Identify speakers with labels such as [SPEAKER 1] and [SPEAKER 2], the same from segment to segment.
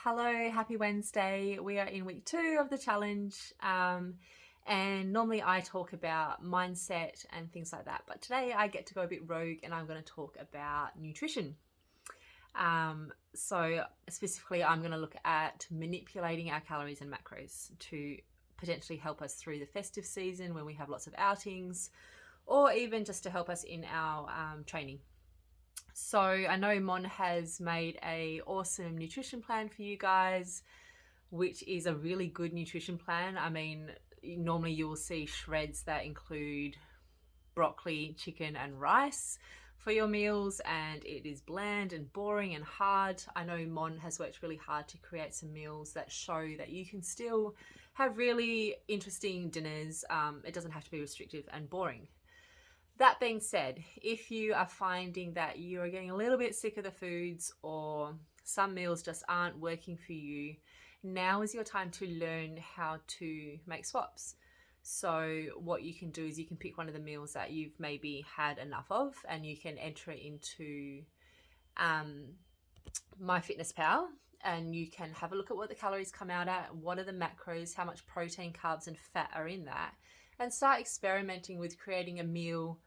[SPEAKER 1] Hello, happy Wednesday. We are in week 2 of the challenge. And normally I talk about mindset and things like that. But today I get to go a bit rogue and I'm going to talk about nutrition. So specifically, I'm going to look at manipulating our calories and macros to potentially help us through the festive season when we have lots of outings, or even just to help us in our training. So I know Mon has made a awesome nutrition plan for you guys, which is a really good nutrition plan. I mean, normally you will see shreds that include broccoli, chicken, and rice for your meals, and it is bland and boring and hard. I know Mon has worked really hard to create some meals that show that you can still have really interesting dinners. It doesn't have to be restrictive and boring. That being said, if you are finding that you are getting a little bit sick of the foods or some meals just aren't working for you, now is your time to learn how to make swaps. So what you can do is you can pick one of the meals that you've maybe had enough of and you can enter it into MyFitnessPal, and you can have a look at what the calories come out at, what are the macros, how much protein, carbs and fat are in that, and start experimenting with creating a meal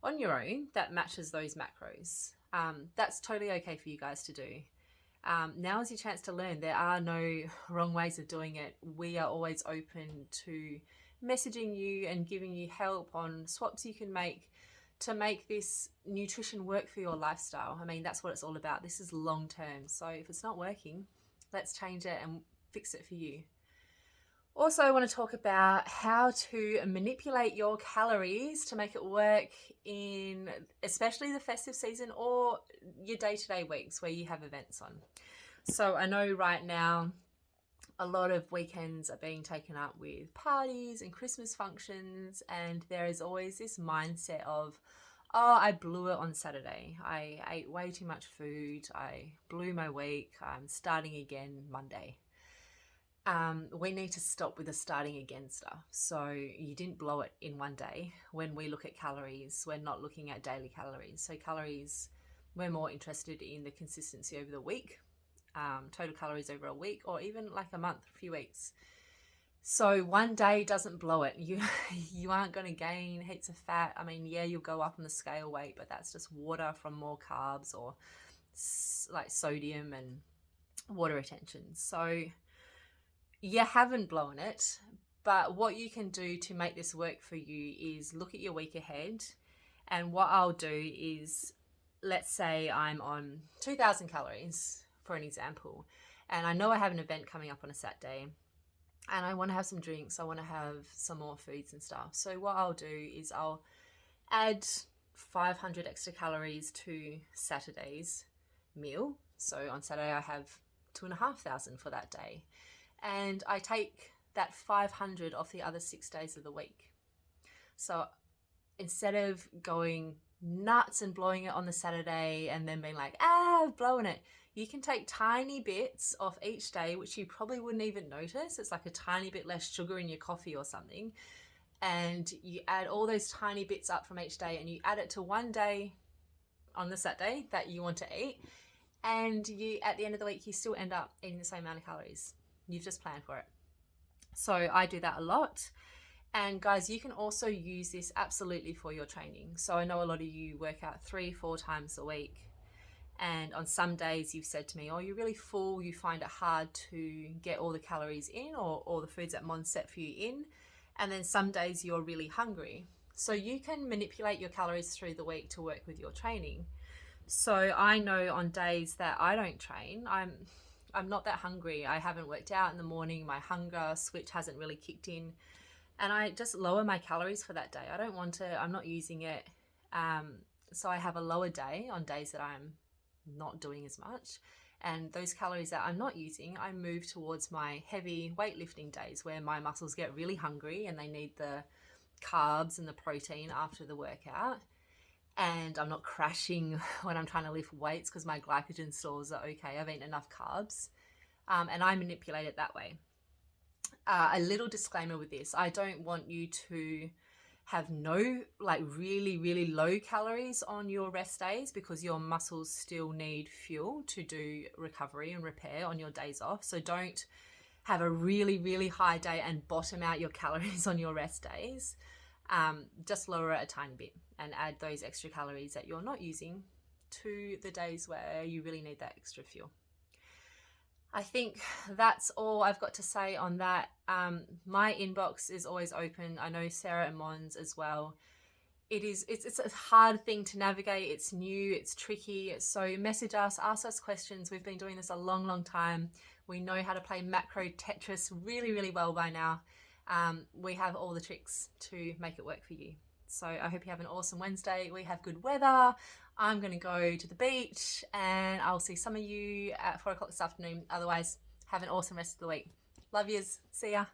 [SPEAKER 1] on your own that matches those macros. That's totally okay for you guys to do. Now is your chance to learn. There are no wrong ways of doing it. We are always open to messaging you and giving you help on swaps you can make to make this nutrition work for your lifestyle. I mean, that's what it's all about. This is long term. So if it's not working, let's change it and fix it for you. Also, I want to talk about how to manipulate your calories to make it work in especially the festive season or your day-to-day weeks where you have events on. So I know right now a lot of weekends are being taken up with parties and Christmas functions, and there is always this mindset of, oh, I blew it on Saturday. I ate way too much food. I blew my week. I'm starting again Monday. We need to stop with the starting again stuff. So you didn't blow it in one day. When we look at calories, we're not looking at daily calories. So calories, we're more interested in the consistency over the week, total calories over a week, or even like a month, a few weeks. So one day doesn't blow it. You aren't going to gain heaps of fat. I mean, yeah, you'll go up on the scale weight, but that's just water from more carbs or like sodium and water retention. So you haven't blown it, but what you can do to make this work for you is look at your week ahead. And what I'll do is, let's say I'm on 2,000 calories for an example, and I know I have an event coming up on a Saturday and I want to have some drinks, I want to have some more foods and stuff. So what I'll do is I'll add 500 extra calories to Saturday's meal. So on Saturday I have 2,500 for that day, and I take that 500 off the other 6 days of the week. So instead of going nuts and blowing it on the Saturday and then being like, I've blown it, you can take tiny bits off each day, which you probably wouldn't even notice. It's like a tiny bit less sugar in your coffee or something. And you add all those tiny bits up from each day and you add it to one day on the Saturday that you want to eat. And you, at the end of the week, you still end up eating the same amount of calories. You've just planned for it. So I do that a lot. And guys, you can also use this absolutely for your training. So I know a lot of you work out 3-4 times a week. And on some days you've said to me, oh, you're really full. You find it hard to get all the calories in or the foods that Mon set for you in. And then some days you're really hungry. So you can manipulate your calories through the week to work with your training. So I know on days that I don't train, I'm not that hungry. I haven't worked out in the morning. My hunger switch hasn't really kicked in. And I just lower my calories for that day. I don't want to, I'm not using it. So I have a lower day on days that I'm not doing as much. And those calories that I'm not using, I move towards my heavy weightlifting days where my muscles get really hungry and they need the carbs and the protein after the workout. And I'm not crashing when I'm trying to lift weights because my glycogen stores are okay. I've eaten enough carbs, and I manipulate it that way. A little disclaimer with this. I don't want you to have no, like really, really low calories on your rest days, because your muscles still need fuel to do recovery and repair on your days off. So don't have a really, really high day and bottom out your calories on your rest days. Just lower it a tiny bit and add those extra calories that you're not using to the days where you really need that extra fuel. I think that's all I've got to say on that. My inbox is always open. I know Sarah and Mons as well. It's a hard thing to navigate. It's new, it's tricky. So message us, ask us questions. We've been doing this a long, long time. We know how to play macro Tetris really, really well by now. We have all the tricks to make it work for you. So I hope you have an awesome Wednesday. We have good weather. I'm going to go to the beach, and I'll see some of you at 4 o'clock this afternoon. Otherwise, have an awesome rest of the week. Love yous. See ya.